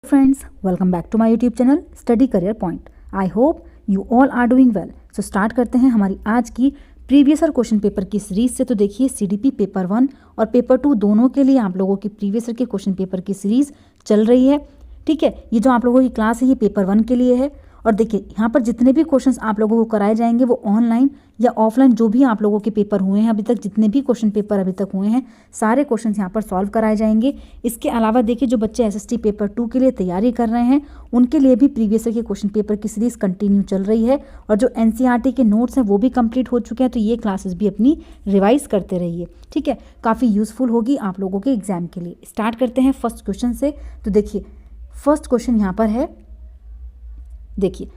Friends, welcome back to my YouTube channel Study Career Point. I hope you all are doing well. So start करते हैं हमारी आज की previous year question paper की series से। तो देखिए CDP पेपर 1 और पेपर 2 दोनों के लिए आप लोगों की प्रीवियस ईयर के क्वेश्चन पेपर की सीरीज चल रही है। ठीक है, ये जो आप लोगों की क्लास है ये पेपर 1 के लिए है। और देखिए यहाँ पर जितने भी क्वेश्चंस आप लोगों को कराए जाएंगे वो ऑनलाइन या ऑफलाइन जो भी आप लोगों के पेपर हुए हैं अभी तक, जितने भी क्वेश्चन पेपर अभी तक हुए हैं सारे क्वेश्चंस यहाँ पर सॉल्व कराए जाएंगे। इसके अलावा देखिए जो बच्चे SST पेपर 2 के लिए तैयारी कर रहे हैं उनके लिए भी प्रीवियस ईयर के क्वेश्चन पेपर की सीरीज कंटिन्यू चल रही है। और जो NCERT के नोट्स हैं वो भी कंप्लीट हो चुके हैं, तो ये क्लासेस भी अपनी रिवाइज करते रहिए। ठीक है, काफ़ी यूजफुल होगी आप लोगों के एग्जाम के लिए। स्टार्ट करते हैं फर्स्ट क्वेश्चन से। तो देखिए फर्स्ट क्वेश्चन यहाँ पर है, देखिए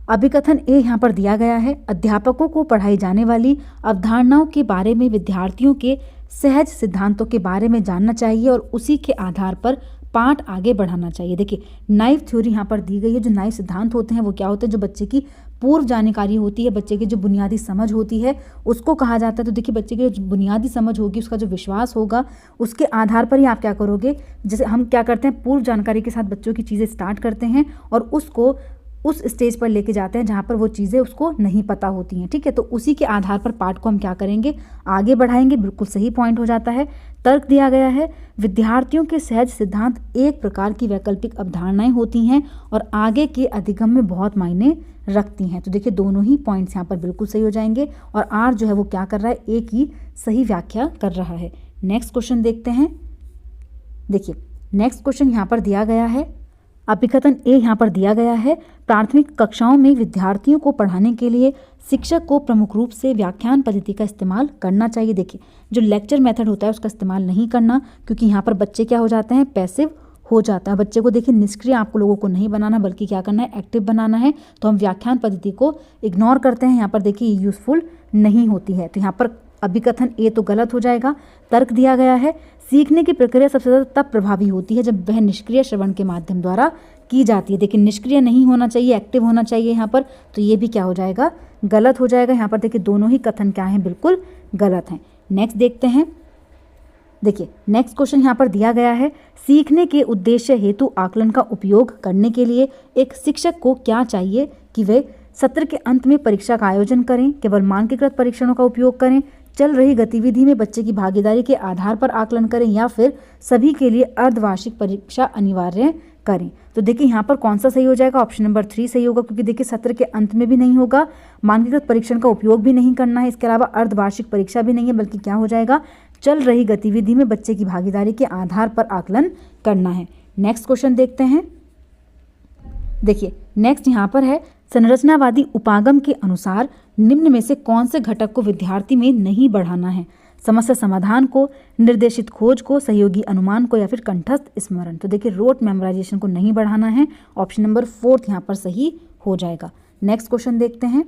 अभिकथन ए यहाँ पर दिया गया है। अध्यापकों को पढ़ाई जाने वाली अवधारणाओं के बारे में विद्यार्थियों के सहज सिद्धांतों के बारे में जानना चाहिए और उसी के आधार पर पाठ आगे बढ़ाना चाहिए। देखिए नाइव थ्योरी यहाँ पर दी गई है। जो नाइव सिद्धांत होते हैं वो क्या होते हैं, जो बच्चे की पूर्व जानकारी होती है, बच्चे की जो बुनियादी समझ होती है उसको कहा जाता है। तो देखिए बच्चे की जो बुनियादी समझ होगी, उसका जो विश्वास होगा, उसके आधार पर ही आप क्या करोगे। जैसे हम क्या करते हैं, पूर्व जानकारी के साथ बच्चों की चीज़ें स्टार्ट करते हैं और उसको उस स्टेज पर लेके जाते हैं जहाँ पर वो चीज़ें उसको नहीं पता होती हैं। ठीक है, तो उसी के आधार पर पाठ को हम क्या करेंगे, आगे बढ़ाएंगे। बिल्कुल सही पॉइंट हो जाता है। तर्क दिया गया है, विद्यार्थियों के सहज सिद्धांत एक प्रकार की वैकल्पिक अवधारणाएं होती हैं और आगे के अधिगम में बहुत मायने रखती हैं। तो देखिए दोनों ही पॉइंट्स यहाँ पर बिल्कुल सही हो जाएंगे और आर जो है वो क्या कर रहा है, एक ही सही व्याख्या कर रहा है। नेक्स्ट क्वेश्चन देखते हैं। देखिए नेक्स्ट क्वेश्चन यहाँ पर दिया गया है, अभिकथन ए यहाँ पर दिया गया है। प्राथमिक कक्षाओं में विद्यार्थियों को पढ़ाने के लिए शिक्षक को प्रमुख रूप से व्याख्यान पद्धति का इस्तेमाल करना चाहिए। देखिए जो लेक्चर मेथड होता है उसका इस्तेमाल नहीं करना, क्योंकि यहाँ पर बच्चे क्या हो जाते हैं, पैसिव हो जाता है। बच्चे को देखिए निष्क्रिय आपको लोगों को नहीं बनाना, बल्कि क्या करना है, एक्टिव बनाना है। तो हम व्याख्यान पद्धति को इग्नोर करते हैं। यहाँ पर देखिए यूजफुल नहीं होती है, तो यहाँ पर अभिकथन ए तो गलत हो जाएगा। तर्क दिया गया है, सीखने की प्रक्रिया सबसे ज़्यादा तब प्रभावी होती है जब वह निष्क्रिय श्रवण के माध्यम द्वारा की जाती है। देखिए निष्क्रिय नहीं होना चाहिए, एक्टिव होना चाहिए यहाँ पर, तो ये भी क्या हो जाएगा, गलत हो जाएगा। यहाँ पर देखिए दोनों ही कथन क्या हैं, बिल्कुल गलत हैं। नेक्स्ट देखते हैं। देखिए नेक्स्ट क्वेश्चन यहाँ पर दिया गया है, सीखने के उद्देश्य हेतु आकलन का उपयोग करने के लिए एक शिक्षक को क्या चाहिए कि वे सत्र के अंत में परीक्षा का आयोजन करें, केवल मानकीकृत परीक्षणों का उपयोग करें, चल रही गतिविधि में बच्चे की भागीदारी के आधार पर आकलन करें, या फिर सभी के लिए अर्धवार्षिक परीक्षा अनिवार्य करें। तो देखिए यहाँ पर कौन सा सही हो जाएगा, ऑप्शन नंबर 3 सही होगा, क्योंकि देखिए सत्र के अंत में भी नहीं होगा, मानकीकृत परीक्षण का उपयोग भी नहीं करना है, इसके अलावा अर्धवार्षिक परीक्षा भी नहीं है, बल्कि क्या हो जाएगा, चल रही गतिविधि में बच्चे की भागीदारी के आधार पर आकलन करना है। नेक्स्ट क्वेश्चन देखते हैं। देखिए नेक्स्ट यहाँ पर है, संरचनावादी उपागम के अनुसार निम्न में से कौन से घटक को विद्यार्थी में नहीं बढ़ाना है, समस्या समाधान को, निर्देशित खोज को, सहयोगी अनुमान को, या फिर कंठस्थ स्मरण। तो देखिए रोट मेमोराइजेशन को नहीं बढ़ाना है, ऑप्शन नंबर 4 यहाँ पर सही हो जाएगा। नेक्स्ट क्वेश्चन देखते हैं।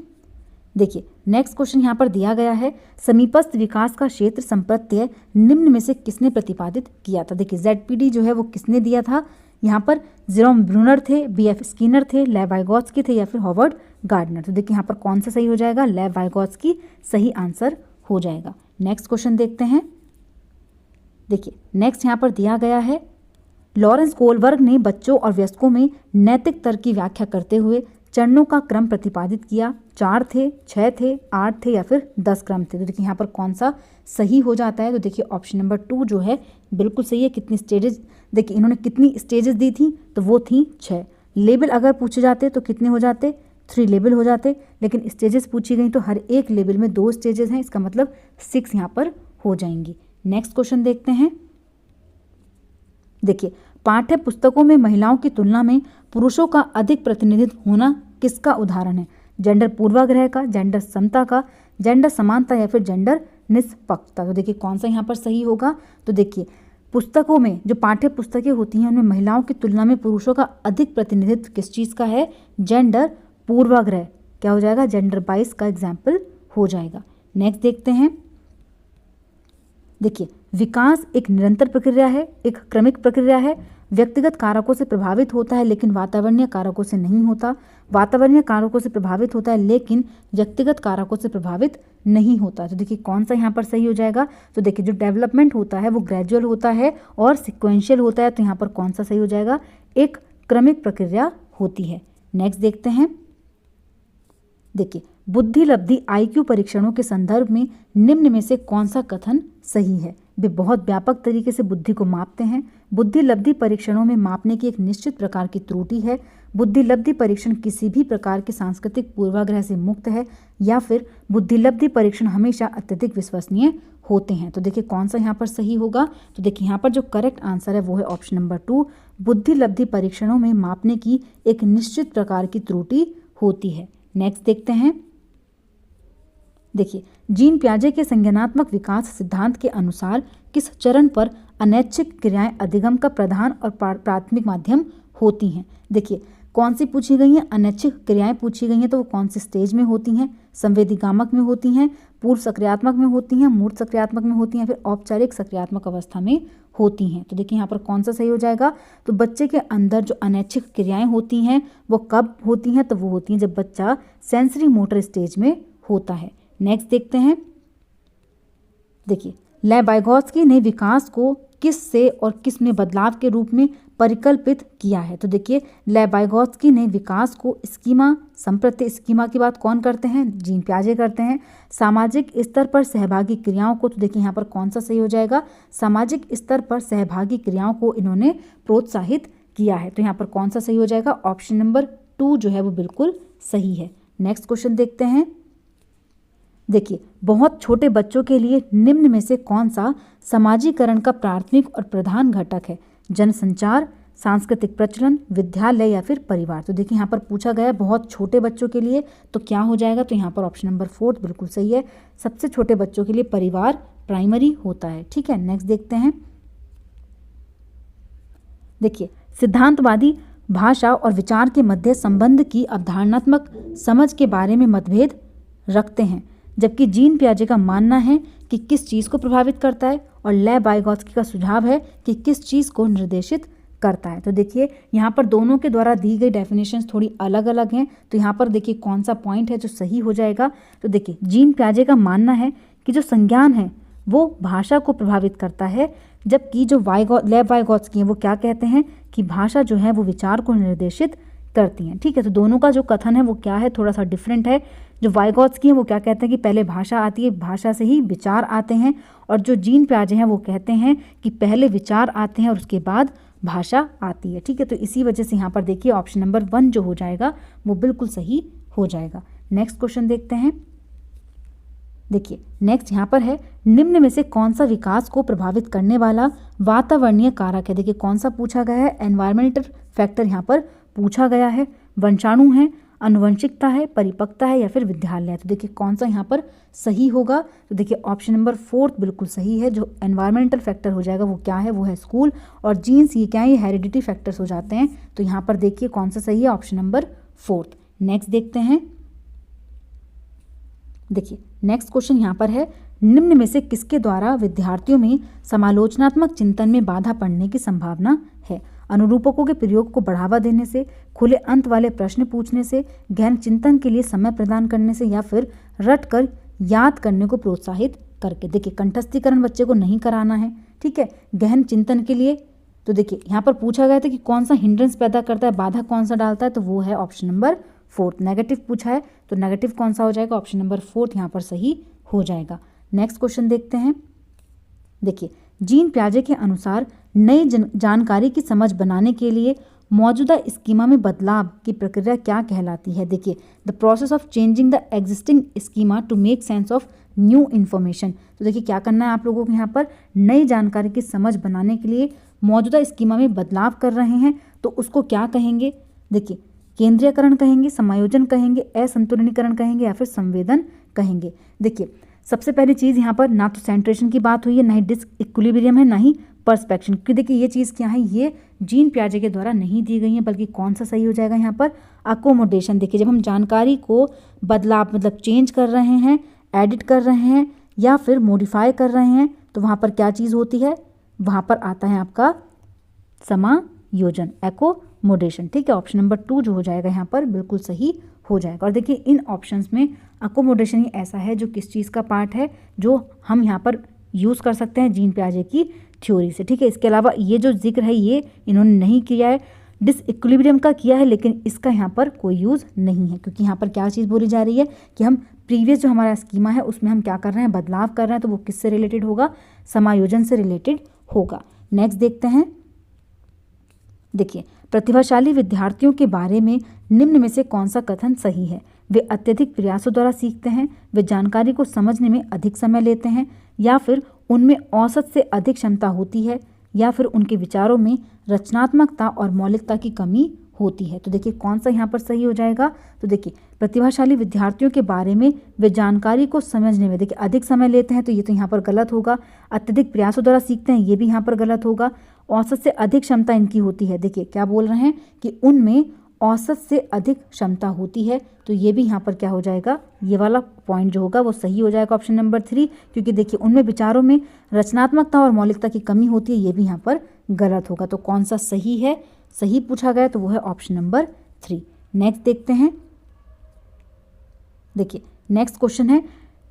देखिए नेक्स्ट क्वेश्चन यहाँ पर दिया गया है, समीपस्थ विकास का क्षेत्र संप्रत्यय निम्न में से किसने प्रतिपादित किया था। देखिए ZPD जो है वो किसने दिया था, यहाँ पर जेरोम ब्रूनर थे, BF स्किनर थे, लेव वाइगोत्स्की थे, या फिर हॉवर्ड गार्डनर। तो देखिए यहाँ पर कौन सा सही हो जाएगा, लेव वाइगोत्स्की सही आंसर हो जाएगा। नेक्स्ट क्वेश्चन देखते हैं। देखिए नेक्स्ट यहाँ पर दिया गया है, लॉरेंस कोलबर्ग ने बच्चों और वयस्कों में नैतिक तर्क की व्याख्या करते हुए चरणों का क्रम प्रतिपादित किया। 4 थे, 6 थे, 8 थे, या फिर 10 क्रम थे। तो देखिए यहाँ पर कौन सा सही हो जाता है, तो देखिए ऑप्शन नंबर 2 जो है बिल्कुल सही है। कितनी स्टेजेस, देखिए इन्होंने कितनी स्टेजेस दी थी, तो वो थी 6। लेवल अगर पूछे जाते तो कितने हो जाते, 3 लेवल हो जाते, लेकिन स्टेजेस पूछी गई तो हर एक लेवल में 2 स्टेजेस हैं, इसका मतलब 6 यहाँ पर हो जाएंगी। नेक्स्ट क्वेश्चन देखते हैं। देखिए पाठ्य पुस्तकों में महिलाओं की तुलना में पुरुषों का अधिक प्रतिनिधित्व होना किसका उदाहरण है, जेंडर पूर्वाग्रह का, जेंडर समता का, जेंडर समानता, या फिर जेंडर निष्पक्षता। तो देखिए कौन सा यहाँ पर सही होगा, तो देखिए पुस्तकों में जो पाठ्य पुस्तकें होती हैं उनमें महिलाओं की तुलना में पुरुषों का अधिक प्रतिनिधित्व किस चीज़ का है, जेंडर पूर्वाग्रह। क्या हो जाएगा, जेंडर बाइस का एग्जाम्पल हो जाएगा। नेक्स्ट देखते हैं। देखिए विकास एक निरंतर प्रक्रिया है, एक क्रमिक प्रक्रिया है, व्यक्तिगत कारकों से प्रभावित होता है लेकिन वातावरणीय कारकों से नहीं होता, वातावरणीय कारकों से प्रभावित होता है लेकिन व्यक्तिगत कारकों से प्रभावित नहीं होता। तो देखिए कौन सा यहाँ पर सही हो जाएगा, तो देखिए जो डेवलपमेंट होता है वो ग्रेजुअल होता है और सिक्वेंशियल होता है, तो यहाँ पर कौन सा सही हो जाएगा, एक क्रमिक प्रक्रिया होती है। नेक्स्ट देखते हैं। देखिए, बुद्धि लब्धि IQ परीक्षणों के संदर्भ में निम्न में से कौन सा कथन सही है? वे बहुत व्यापक तरीके से बुद्धि को मापते हैं। बुद्धि लब्धि परीक्षणों में मापने की एक निश्चित प्रकार की त्रुटि है। बुद्धि लब्धि परीक्षण किसी भी प्रकार के सांस्कृतिक पूर्वाग्रह से मुक्त है, या फिर बुद्धि लब्धि परीक्षण हमेशा अत्यधिक विश्वसनीय होते हैं। तो देखिए कौन सा यहाँ पर सही होगा। तो देखिए यहाँ पर जो करेक्ट आंसर है वो है ऑप्शन नंबर 2, बुद्धि लब्धि परीक्षणों में मापने की एक निश्चित प्रकार की त्रुटि होती है। नेक्स्ट देखते हैं। देखिए, जीन पियाजे के संज्ञानात्मक विकास सिद्धांत के अनुसार किस चरण पर अनैच्छिक क्रियाएं अधिगम का प्रधान और प्राथमिक माध्यम होती हैं? देखिए कौन सी पूछी गई हैं? अनैच्छिक क्रियाएं पूछी गई हैं, तो वो कौन से स्टेज में होती हैं? संवेदीगामक में होती हैं, पूर्व सक्रियात्मक में होती हैं, मूर्त सक्रियात्मक में होती हैं, फिर औपचारिक सक्रियात्मक अवस्था में होती हैं। तो देखिए यहाँ पर कौन सा सही हो जाएगा। तो बच्चे के अंदर जो अनैच्छिक क्रियाएं होती हैं वो कब होती हैं? तो वो होती हैं जब बच्चा सेंसरी मोटर स्टेज में होता है। नेक्स्ट देखते हैं। देखिए, लेबाइगोत्स्की ने विकास को किस से और किस में बदलाव के रूप में परिकल्पित किया है? तो देखिए, लेबाइगोत्स्की ने विकास को स्कीमा संप्रत्य स्कीमा की बात कौन करते हैं? जीन पियाजे करते हैं। सामाजिक स्तर पर सहभागी क्रियाओं को, तो देखिए यहाँ पर कौन सा सही हो जाएगा। सामाजिक स्तर पर सहभागी क्रियाओं को इन्होंने प्रोत्साहित किया है। तो यहाँ पर कौन सा सही हो जाएगा? ऑप्शन नंबर 2 जो है वो बिल्कुल सही है। नेक्स्ट क्वेश्चन देखते हैं। देखिए, बहुत छोटे बच्चों के लिए निम्न में से कौन सा समाजीकरण का प्राथमिक और प्रधान घटक है? जनसंचार, सांस्कृतिक प्रचलन, विद्यालय या फिर परिवार? तो देखिए यहाँ पर पूछा गया है बहुत छोटे बच्चों के लिए, तो क्या हो जाएगा? तो यहाँ पर ऑप्शन नंबर 4 बिल्कुल सही है। सबसे छोटे बच्चों के लिए परिवार प्राइमरी होता है। ठीक है, नेक्स्ट देखते हैं। देखिए, सिद्धांतवादी भाषा और विचार के मध्य संबंध की अवधारणात्मक समझ के बारे में मतभेद रखते हैं, जबकि जीन पियाजे का मानना है कि किस चीज़ को प्रभावित करता है और लेबाइगोत्स्की का सुझाव है कि किस चीज़ को निर्देशित करता है। तो देखिए यहाँ पर दोनों के द्वारा दी गई डेफिनेशंस थोड़ी अलग अलग हैं। तो यहाँ पर देखिए कौन सा पॉइंट है जो सही हो जाएगा। तो देखिए, जीन पियाजे का मानना है कि जो संज्ञान है वो भाषा को प्रभावित करता है, जबकि जो लेबाइगोत्स्की है वो क्या कहते हैं कि भाषा जो है वो विचार को निर्देशित करती हैं। ठीक है, तो दोनों का जो कथन है वो क्या है, थोड़ा सा डिफरेंट है। जो वाइगोत्स्की है वो क्या कहते हैं कि पहले भाषा आती है, भाषा से ही विचार आते हैं, और जो जीन पियाजे हैं वो कहते हैं कि पहले विचार आते हैं और उसके बाद भाषा आती है। ठीक है, तो इसी वजह से यहाँ पर देखिए ऑप्शन नंबर 1 जो हो जाएगा वो बिल्कुल सही हो जाएगा। नेक्स्ट क्वेश्चन देखते हैं। देखिए, नेक्स्ट यहाँ पर है, निम्न में से कौन सा विकास को प्रभावित करने वाला वातावरणीय कारक है? देखिए कौन सा पूछा गया है, एनवायरमेंटल फैक्टर यहाँ पर पूछा गया है। वंशाणु है, आनुवंशिकता है, परिपक्वता है या फिर विद्यालय है? तो देखिए कौन सा यहाँ पर सही होगा। तो देखिए ऑप्शन नंबर 4 बिल्कुल सही है। जो एनवायरमेंटल फैक्टर हो जाएगा वो क्या है, वो है स्कूल, और जीन्स ये क्या है, ये हेरिडिटी फैक्टर्स हो जाते हैं। तो यहाँ पर देखिए कौन सा सही है, ऑप्शन नंबर 4। नेक्स्ट देखते हैं। देखिए नेक्स्ट क्वेश्चन यहाँ पर है, निम्न में से किसके द्वारा विद्यार्थियों में समालोचनात्मक चिंतन में बाधा पड़ने की संभावना है? अनुरूपकों के प्रयोग को बढ़ावा देने से, खुले अंत वाले प्रश्न पूछने से, गहन चिंतन के लिए समय प्रदान करने से, या फिर रट कर याद करने को प्रोत्साहित करके? देखिए कंठस्थीकरण बच्चे को नहीं कराना है। ठीक है, गहन चिंतन के लिए तो देखिए यहाँ पर पूछा गया था कि कौन सा हिंड्रेंस पैदा करता है, बाधा कौन सा डालता है, तो वो है ऑप्शन नंबर 4। नेगेटिव पूछा है तो नेगेटिव कौन सा हो जाएगा, ऑप्शन नंबर 4 यहाँ पर सही हो जाएगा। नेक्स्ट क्वेश्चन देखते हैं। देखिए, जीन पियाजे के अनुसार नई जानकारी की समझ बनाने के लिए मौजूदा स्कीमा में बदलाव की प्रक्रिया क्या कहलाती है? देखिए, the process of changing the existing schema to make sense of new information. तो देखिए क्या करना है आप लोगों को, यहाँ पर नई जानकारी की समझ बनाने के लिए मौजूदा स्कीमा में बदलाव कर रहे हैं, तो उसको क्या कहेंगे? देखिए, केंद्रीयकरण कहेंगे, समायोजन कहेंगे, असंतुलनीकरण कहेंगे, या फिर संवेदन कहेंगे। देखिए सबसे पहली चीज़ यहाँ पर ना तो सेंट्रेशन की बात हुई है, ना ही डिस्क इक्विलिब्रियम है, ना ही पर्सपेक्शन, क्योंकि देखिए ये चीज़ क्या है, ये जीन पियाजे के द्वारा नहीं दी गई है, बल्कि कौन सा सही हो जाएगा यहाँ पर, अकोमोडेशन। देखिए जब हम जानकारी को बदलाव मतलब चेंज कर रहे हैं, एडिट कर रहे हैं या फिर मॉडिफाई कर रहे हैं, तो वहाँ पर क्या चीज़ होती है, वहाँ पर आता है आपका समायोजन, एकोमोडेशन। ठीक है, ऑप्शन नंबर 2 जो हो जाएगा यहाँ पर बिल्कुल सही हो जाएगा। और देखिए इन ऑप्शंस में अकोमोडेशन ही ऐसा है जो किस चीज़ का पार्ट है, जो हम यहाँ पर यूज़ कर सकते हैं जीन पियाजे की थ्योरी से। ठीक है, इसके अलावा ये जो जिक्र है ये इन्होंने नहीं किया है। डिसइक्विलिब्रियम का किया है, लेकिन इसका यहाँ पर कोई यूज़ नहीं है, क्योंकि यहाँ पर क्या चीज़ बोली जा रही है कि हम प्रीवियस जो हमारा स्कीमा है उसमें हम क्या कर रहे हैं, बदलाव कर रहे हैं, तो वो किससे रिलेटेड होगा, समायोजन से रिलेटेड होगा। नेक्स्ट देखते हैं। देखिए, प्रतिभाशाली विद्यार्थियों के बारे में निम्न में से कौन सा कथन सही है? वे अत्यधिक प्रयासों द्वारा सीखते हैं, वे जानकारी को समझने में अधिक समय लेते हैं, या फिर उनमें औसत से अधिक क्षमता होती है, या फिर उनके विचारों में रचनात्मकता और मौलिकता की कमी होती है। तो देखिए कौन सा यहाँ पर सही हो जाएगा। तो देखिए, प्रतिभाशाली विद्यार्थियों के बारे में वे जानकारी को समझने में देखिए अधिक समय लेते हैं, तो ये तो यहाँ पर गलत होगा। अत्यधिक प्रयासों द्वारा सीखते हैं, ये भी यहाँ पर गलत होगा। औसत से अधिक क्षमता इनकी होती है, देखिए क्या बोल रहे हैं कि उनमें औसत से अधिक क्षमता होती है, तो ये भी यहाँ पर क्या हो जाएगा, ये वाला पॉइंट जो होगा वो सही हो जाएगा, ऑप्शन नंबर 3। क्योंकि देखिए उनमें विचारों में रचनात्मकता और मौलिकता की कमी होती है, ये भी यहाँ पर गलत होगा। तो कौन सा सही है, सही पूछा गया तो वो है ऑप्शन नंबर 3। नेक्स्ट देखते हैं। देखिए नेक्स्ट क्वेश्चन है,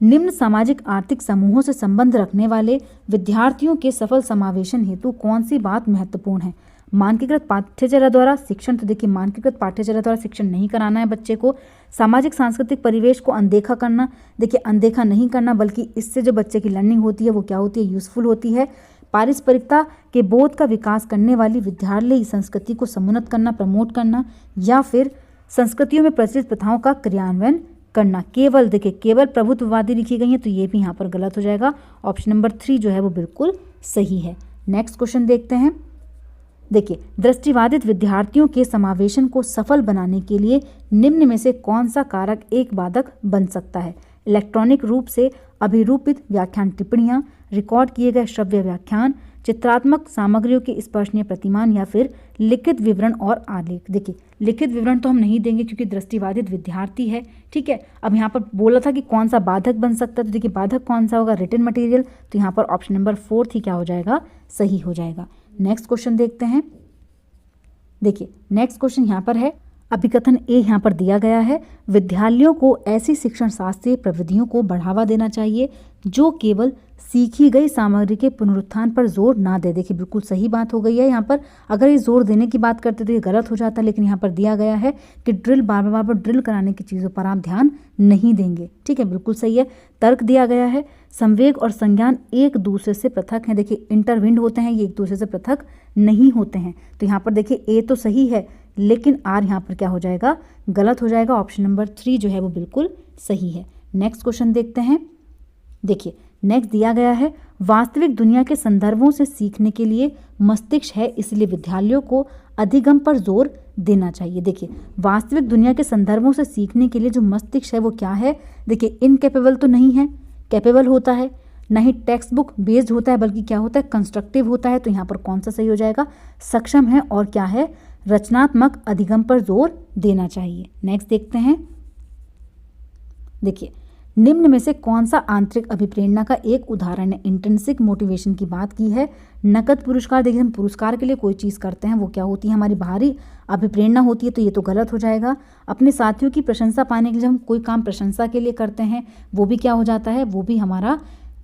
निम्न सामाजिक आर्थिक समूहों से संबंध रखने वाले विद्यार्थियों के सफल समावेशन हेतु कौन सी बात महत्वपूर्ण है? मानकीकृत पाठ्यचर्या द्वारा शिक्षण, तो देखिए मानकीकृत पाठ्यचर्या द्वारा शिक्षण नहीं कराना है बच्चे को। सामाजिक सांस्कृतिक परिवेश को अनदेखा करना, देखिए अनदेखा नहीं करना, बल्कि इससे जो बच्चे की लर्निंग होती है वो क्या होती है, यूजफुल होती है। पारस्परिकता के बोध का विकास करने वाली विद्यालयी संस्कृति को समुन्नत करना, प्रमोट करना, या फिर संस्कृतियों में प्रचलित प्रथाओं का क्रियान्वयन करना। केवल देखिए केवल प्रभुत्ववादी लिखी गई है, तो ये भी यहाँ पर गलत हो जाएगा। ऑप्शन नंबर 3 जो है वो बिल्कुल सही है। नेक्स्ट क्वेश्चन देखते हैं। देखिए, दृष्टिबाधित विद्यार्थियों के समावेशन को सफल बनाने के लिए निम्न में से कौन सा कारक एक बाधक बन सकता है? इलेक्ट्रॉनिक रूप से अभिरूपित व्याख्यान टिप्पणियां, रिकॉर्ड किए गए श्रव्य व्याख्यान, चित्रात्मक सामग्रियों के स्पर्शनीय प्रतिमान, या फिर लिखित विवरण और आलेख। देखिए लिखित विवरण तो हम नहीं देंगे क्योंकि दृष्टिबाधित विद्यार्थी है, ठीक है। अब यहाँ पर बोला था कि कौन सा बाधक बन सकता है, तो देखिए बाधक कौन सा होगा, रिटन मटेरियल, तो यहाँ पर ऑप्शन नंबर 4 ही क्या हो जाएगा, सही हो जाएगा। नेक्स्ट क्वेश्चन देखते हैं। देखिए नेक्स्ट क्वेश्चन यहाँ पर है, अभिकथन ए यहाँ पर दिया गया है, विद्यालयों को ऐसी शिक्षण शास्त्रीय प्रविधियों को बढ़ावा देना चाहिए जो केवल सीखी गई सामग्री के पुनरुत्थान पर जोर ना दे। देखिए बिल्कुल सही बात हो गई है यहाँ पर। अगर ये जोर देने की बात करते तो ये गलत हो जाता, लेकिन यहाँ पर दिया गया है कि ड्रिल बार बार ड्रिल कराने की चीज़ों पर आप ध्यान नहीं देंगे, ठीक है, बिल्कुल सही है। तर्क दिया गया है, संवेग और संज्ञान एक दूसरे से पृथक हैं। देखिए इंटरविंड होते हैं, ये एक दूसरे से पृथक नहीं होते हैं। तो यहाँ पर देखिए ए तो सही है, लेकिन आर यहाँ पर क्या हो जाएगा, गलत हो जाएगा। ऑप्शन नंबर 3 जो है वो बिल्कुल सही है। नेक्स्ट क्वेश्चन देखते हैं। देखिए नेक्स्ट दिया गया है, वास्तविक दुनिया के संदर्भों से सीखने के लिए मस्तिष्क है, इसलिए विद्यालयों को अधिगम पर जोर देना चाहिए। देखिए वास्तविक दुनिया के संदर्भों से सीखने के लिए जो मस्तिष्क है वो क्या है, देखिए इनकेपेबल तो नहीं है, कैपेबल होता है, ना ही टेक्स्ट बुक बेस्ड होता है, बल्कि क्या होता है, कंस्ट्रक्टिव होता है। तो यहाँ पर कौन सा सही हो जाएगा, सक्षम है, और क्या है, रचनात्मक अधिगम पर जोर देना चाहिए। नेक्स्ट देखते हैं। देखिए निम्न में से कौन सा आंतरिक अभिप्रेरणा का एक उदाहरण है? इंट्रिंसिक मोटिवेशन की बात की है। नकद पुरस्कार, देखिए हम पुरस्कार के लिए कोई चीज़ करते हैं वो क्या होती है, हमारी बाहरी अभिप्रेरणा होती है, तो ये तो गलत हो जाएगा। अपने साथियों की प्रशंसा पाने के लिए हम कोई काम प्रशंसा के लिए करते हैं, वो भी क्या हो जाता है, वो भी हमारा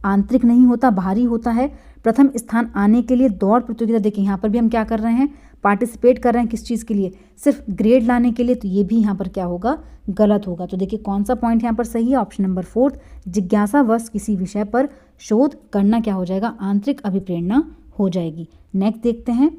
आंतरिक नहीं होता, बाहरी होता है। प्रथम स्थान आने के लिए दौड़ प्रतियोगिता, देखिए यहाँ पर भी हम क्या कर रहे हैं, पार्टिसिपेट कर रहे हैं, किस चीज़ के लिए, सिर्फ ग्रेड लाने के लिए, तो ये भी यहाँ पर क्या होगा, गलत होगा। तो देखिए कौन सा पॉइंट यहाँ पर सही है, ऑप्शन नंबर 4, जिज्ञासावश किसी विषय पर शोध करना क्या हो जाएगा, आंतरिक अभिप्रेरणा हो जाएगी। नेक्स्ट देखते हैं।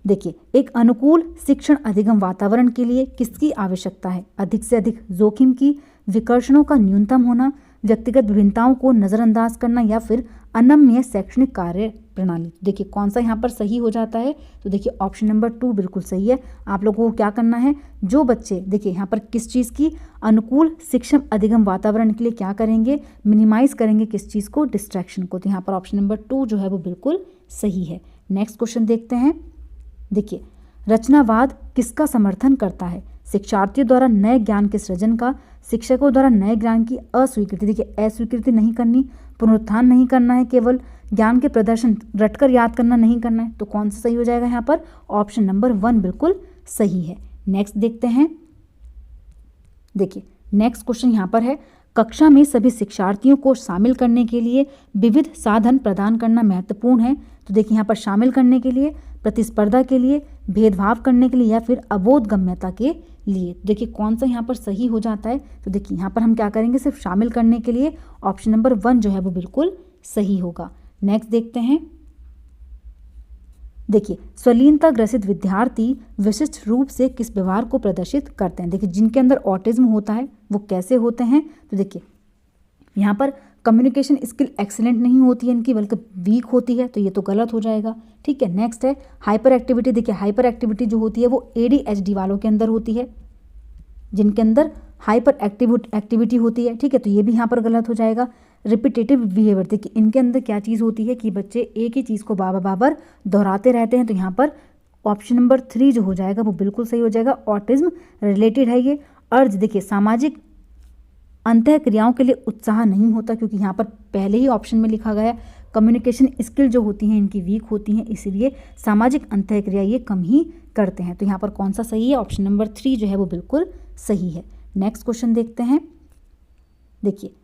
देखिए एक अनुकूल शिक्षण अधिगम वातावरण के लिए किसकी आवश्यकता है? अधिक से अधिक जोखिम की, विकर्षणों का न्यूनतम होना, व्यक्तिगत विभिन्नताओं को नज़रअंदाज करना, या फिर अनम्य शैक्षणिक कार्य प्रणाली। देखिए कौन सा यहाँ पर सही हो जाता है, तो देखिए ऑप्शन नंबर 2 बिल्कुल सही है। आप लोगों को क्या करना है, जो बच्चे देखिए यहाँ पर किस चीज़ की, अनुकूल शिक्षण अधिगम वातावरण के लिए क्या करेंगे, मिनिमाइज करेंगे किस चीज़ को, डिस्ट्रैक्शन को। तो यहाँ पर ऑप्शन नंबर 2 जो है वो बिल्कुल सही है। नेक्स्ट क्वेश्चन देखते हैं। देखिए रचनावाद किसका समर्थन करता है? शिक्षार्थियों द्वारा नए ज्ञान के सृजन का, शिक्षकों द्वारा नए ज्ञान की अस्वीकृति, देखिए अस्वीकृति नहीं करनी, पुनरुत्थान नहीं करना है, केवल ज्ञान के प्रदर्शन रटकर याद करना नहीं करना है। तो कौन सा सही हो जाएगा यहाँ पर, ऑप्शन नंबर 1 बिल्कुल सही है। नेक्स्ट देखते हैं। देखिए नेक्स्ट क्वेश्चन यहाँ पर है, कक्षा में सभी शिक्षार्थियों को शामिल करने के लिए विविध साधन प्रदान करना महत्वपूर्ण है। तो देखिए यहाँ पर शामिल करने के लिए, प्रतिस्पर्धा के लिए, भेदभाव करने के लिए या फिर अबोधगम्यता के लिए। देखिए कौन सा यहाँ पर सही हो जाता है, तो देखिए यहाँ पर हम क्या करेंगे, सिर्फ शामिल करने के लिए ऑप्शन नंबर 1 जो है वो बिल्कुल सही होगा। नेक्स्ट देखते हैं। देखिए स्वलीनता ग्रसित विद्यार्थी विशिष्ट रूप से किस व्यवहार को प्रदर्शित करते हैं। देखिए जिनके अंदर ऑटिज्म होता है वो कैसे होते हैं, तो देखिए यहाँ पर कम्युनिकेशन स्किल एक्सीलेंट नहीं होती है इनकी, बल्कि वीक होती है, तो ये तो गलत हो जाएगा। ठीक है, नेक्स्ट है हाइपर एक्टिविटी। देखिए हाइपर एक्टिविटी जो होती है वो ADHD वालों के अंदर होती है, जिनके अंदर हाइपर एक्टिविटी होती है। ठीक है, तो ये भी यहाँ पर गलत हो जाएगा। रिपीटेटिव बिहेवियर, देखिए इनके अंदर क्या चीज़ होती है कि बच्चे एक ही चीज़ को बार बार दोहराते रहते हैं, तो यहाँ पर ऑप्शन नंबर 3 जो हो जाएगा वो बिल्कुल सही हो जाएगा। ऑटिज्म रिलेटेड है ये। अर्ज, देखिए सामाजिक अंतः क्रियाओं के लिए उत्साह नहीं होता, क्योंकि यहाँ पर पहले ही ऑप्शन में लिखा गया कम्युनिकेशन स्किल जो होती हैं इनकी वीक होती हैं, इसलिए सामाजिक अंतः क्रिया ये कम ही करते हैं। तो यहाँ पर कौन सा सही है, ऑप्शन नंबर 3 जो है वो बिल्कुल सही है। नेक्स्ट क्वेश्चन देखते हैं। देखिए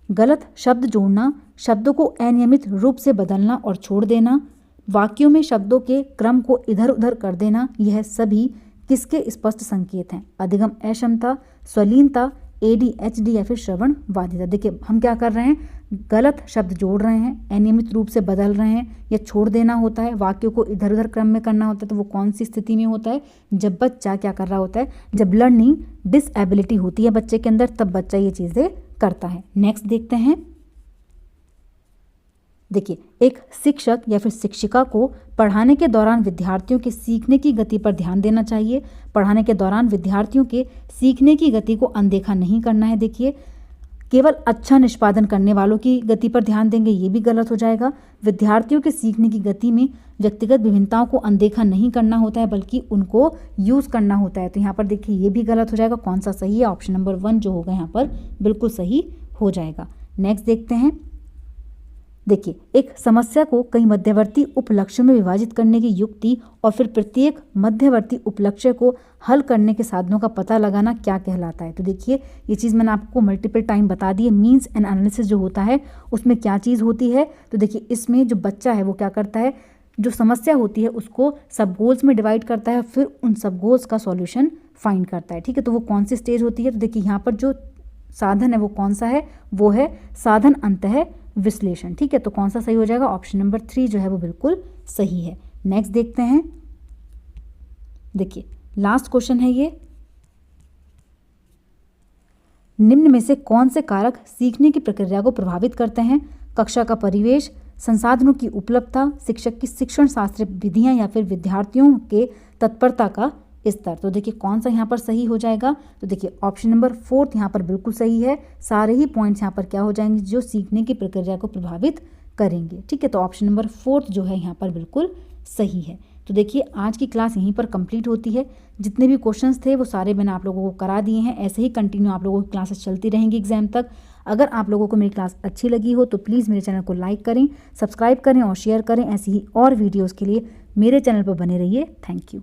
गलत शब्द जोड़ना, शब्दों को अनियमित रूप से बदलना और छोड़ देना, वाक्यों में शब्दों के क्रम को इधर उधर कर देना, यह सभी किसके स्पष्ट संकेत हैं। अधिगम अक्षमता, स्वलीनता, ADHD या फिर श्रवण बाधिता। देखिए हम क्या कर रहे हैं, गलत शब्द जोड़ रहे हैं, अनियमित रूप से बदल रहे हैं, या छोड़ देना होता है, वाक्यों को इधर उधर क्रम में करना होता है। तो वो कौन सी स्थिति में होता है, जब बच्चा क्या कर रहा होता है, जब लर्निंग डिसएबिलिटी होती है बच्चे के अंदर, तब बच्चा ये चीज़ें करता है। नेक्स्ट देखते हैं। देखिए एक शिक्षक या फिर शिक्षिका को पढ़ाने के दौरान विद्यार्थियों के सीखने की गति पर ध्यान देना चाहिए। पढ़ाने के दौरान विद्यार्थियों के सीखने की गति को अनदेखा नहीं करना है। देखिए केवल अच्छा निष्पादन करने वालों की गति पर ध्यान देंगे, ये भी गलत हो जाएगा। विद्यार्थियों के सीखने की गति में व्यक्तिगत विभिन्नताओं को अनदेखा नहीं करना होता है, बल्कि उनको यूज़ करना होता है। तो यहाँ पर देखिए ये भी गलत हो जाएगा। कौन सा सही है, ऑप्शन नंबर 1 जो होगा यहाँ पर बिल्कुल सही हो जाएगा। नेक्स्ट देखते हैं। देखिए एक समस्या को कई मध्यवर्ती उपलक्ष्यों में विभाजित करने की युक्ति और फिर प्रत्येक मध्यवर्ती उपलक्ष्य को हल करने के साधनों का पता लगाना क्या कहलाता है। तो देखिए ये चीज़ मैंने आपको मल्टीपल टाइम बता दी है। मीन्स एंड एनालिसिस जो होता है उसमें क्या चीज़ होती है, तो देखिए इसमें जो बच्चा है वो क्या करता है, जो समस्या होती है उसको सब गोल्स में डिवाइड करता है, फिर उन सब गोल्स का सॉल्यूशन फाइंड करता है। ठीक है, तो वो कौन सी स्टेज होती है, तो देखिए यहाँ पर जो साधन है वो कौन सा है, वो है साधन अंतः विश्लेषण। ठीक है, तो कौन सा सही हो जाएगा, ऑप्शन नंबर 3 जो है वो बिल्कुल सही है। नेक्स्ट देखते हैं। देखिए लास्ट क्वेश्चन है ये, निम्न में से कौन से कारक सीखने की प्रक्रिया को प्रभावित करते हैं। कक्षा का परिवेश, संसाधनों की उपलब्धता, शिक्षक की शिक्षण शास्त्र विधियां या फिर विद्यार्थियों के तत्परता का स्तर। तो देखिए कौन सा यहाँ पर सही हो जाएगा, तो देखिए ऑप्शन नंबर 4 यहाँ पर बिल्कुल सही है। सारे ही पॉइंट्स यहाँ पर क्या हो जाएंगे, जो सीखने की प्रक्रिया को प्रभावित करेंगे। ठीक है, तो ऑप्शन नंबर 4 जो है यहाँ पर बिल्कुल सही है। तो देखिए आज की क्लास यहीं पर कंप्लीट होती है। जितने भी क्वेश्चंस थे वो सारे मैंने आप लोगों को करा दिए हैं। ऐसे ही कंटिन्यू आप लोगों की क्लासेस चलती रहेंगी एग्जाम तक। अगर आप लोगों को मेरी क्लास अच्छी लगी हो तो प्लीज़ मेरे चैनल को लाइक करें, सब्सक्राइब करें और शेयर करें। ऐसी ही और वीडियोज़ के लिए मेरे चैनल पर बने रहिए। Thank you.